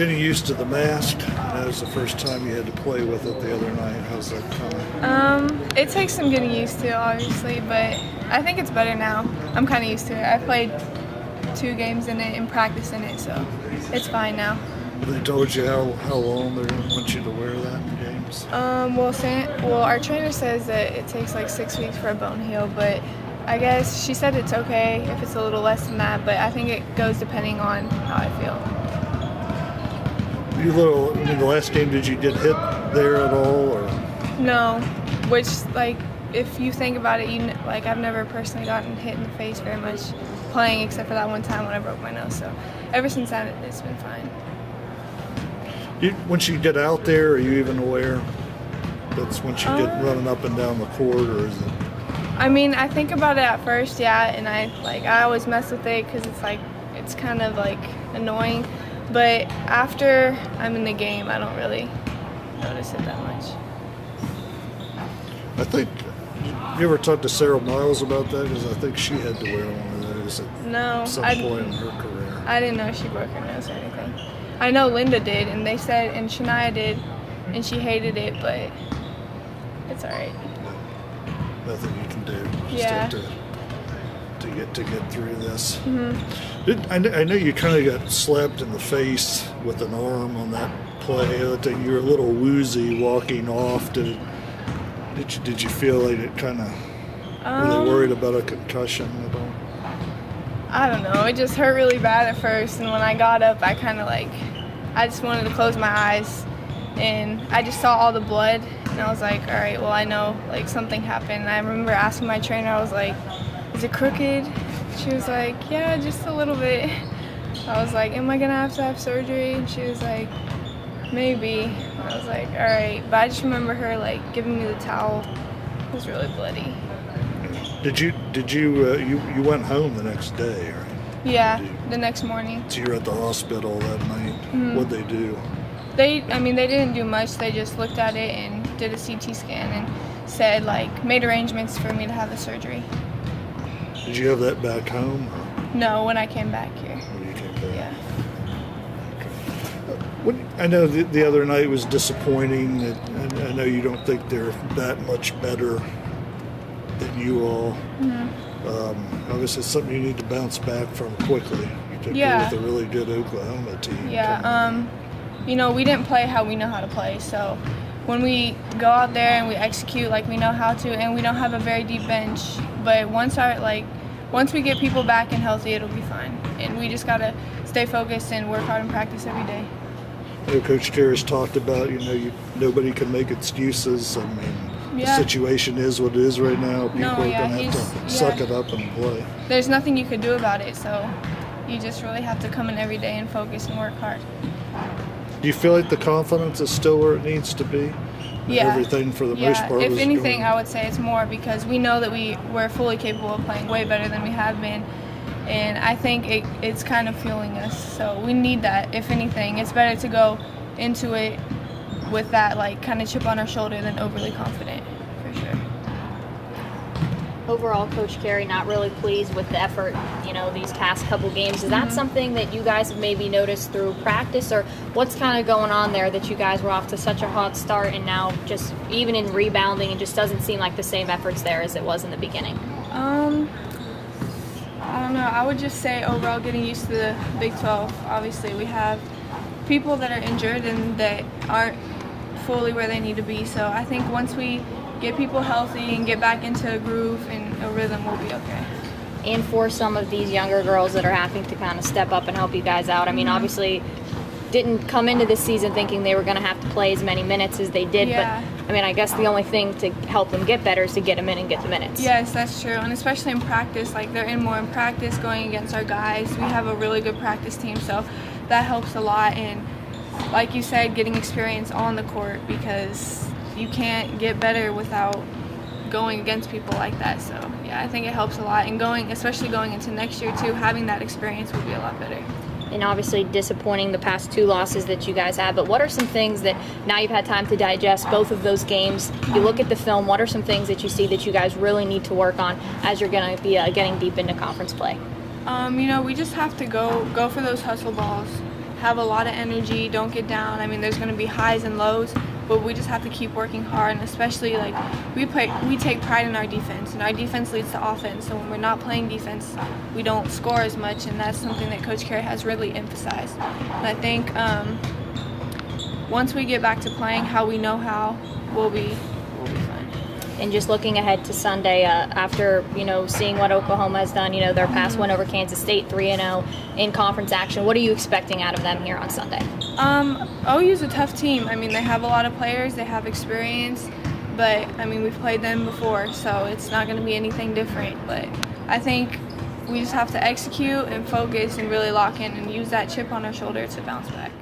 Getting used to the mask. That was the first time you had to play with it the other night. How's that coming? It takes some getting used to, obviously, but I think it's better now. I'm kind of used to it. I played 2 games in it and practice in it, so it's fine now. Have they told you how long they're going to want you to wear that in games? Well, our trainer says that it takes like 6 weeks for a bone heal, but I guess she said it's okay if it's a little less than that, but I think it goes depending on how I feel. The last game, did you get hit there at all, or? No, which, like, if you think about it, I've never personally gotten hit in the face very much playing, except for that one time when I broke my nose. So ever since then, it's been fine. Once you get out there, are you even aware that's once you get running up and down the court, or is it? I mean, I think about it at first, yeah, and I always mess with it because it's kind of like annoying. But after I'm in the game, I don't really notice it that much. I think, you ever talked to Sarah Miles about that? Because I think she had to wear one of those at some point in her career. I didn't know she broke her nose or anything. I know Linda did, and they said, and Shania did, and she hated it, but it's all right. Nothing you can do. Just Yeah. have to get through this. Mm-hmm. I know you kind of got slapped in the face with an arm on that play. You were a little woozy walking off. Did you feel like it kind of? Were they worried about a concussion at all? I don't know. It just hurt really bad at first, and when I got up, I kind of I just wanted to close my eyes, and I just saw all the blood, and I was like, all right, well, I know something happened. And I remember asking my trainer, I was like, is it crooked? She was like, yeah, just a little bit. I was like, am I gonna have to have surgery? And she was like, maybe. And I was like, all right. But I just remember her giving me the towel. It was really bloody. You went home the next day, right? Yeah, the next morning. So you were at the hospital that night. Mm-hmm. What'd they do? They didn't do much. They just looked at it and did a CT scan and said made arrangements for me to have the surgery. Did you have that back home? No, when I came back here. When you came back? Yeah. I know the other night was disappointing. I know you don't think they're that much better than you all. Mm-hmm. Obviously, it's something you need to bounce back from quickly. You took it with a really good Oklahoma team. Yeah. We didn't play how we know how to play. So when we go out there and we execute like we know how to, and we don't have a very deep bench, but once we get people back and healthy, it'll be fine. And we just gotta stay focused and work hard in practice every day. Coach Terrace talked about, nobody can make excuses. I mean, the situation is what it is right now. People are going to have to suck it up and play. There's nothing you could do about it, so you just really have to come in every day and focus and work hard. Do you feel like the confidence is still where it needs to be? Yeah. Everything for the most part. If anything, I would say it's more because we know that we're fully capable of playing way better than we have been. And I think it's kind of fueling us. So we need that. If anything, it's better to go into it with that kind of chip on our shoulder than overly confident, for sure. Overall, Coach Carey not really pleased with the effort, these past couple games. Is that something that you guys have maybe noticed through practice, or what's kind of going on there that you guys were off to such a hot start and now just even in rebounding, it just doesn't seem like the same efforts there as it was in the beginning? I don't know. I would just say overall getting used to the Big 12. Obviously, we have people that are injured and that aren't fully where they need to be. So I think once we get people healthy and get back into a groove and a rhythm, we'll be okay. And for some of these younger girls that are having to kind of step up and help you guys out, I mean, obviously didn't come into this season thinking they were going to have to play as many minutes as they did, but I mean, I guess the only thing to help them get better is to get them in and get the minutes. Yes, that's true, and especially in practice, they're in more in practice going against our guys. We have a really good practice team, so that helps a lot, and like you said, getting experience on the court, because you can't get better without going against people like that. So yeah, I think it helps a lot, and especially going into next year too, having that experience will be a lot better. And obviously disappointing the past 2 losses that you guys have, but what are some things that now you've had time to digest both of those games, you look at the film, what are some things that you see that you guys really need to work on as you're going to be getting deep into conference play? We just have to go for those hustle balls, have a lot of energy, don't get down. I mean, there's going to be highs and lows, but we just have to keep working hard, and especially like we take pride in our defense, and our defense leads to offense. So when we're not playing defense, we don't score as much, and that's something that Coach Carey has really emphasized. And I think once we get back to playing how we know how, we'll be fine. And just looking ahead to Sunday, after seeing what Oklahoma has done, their past win over Kansas State, 3-0 in conference action. What are you expecting out of them here on Sunday? OU's a tough team. I mean, they have a lot of players, they have experience, but I mean, we've played them before, so it's not going to be anything different. But I think we just have to execute and focus and really lock in and use that chip on our shoulder to bounce back.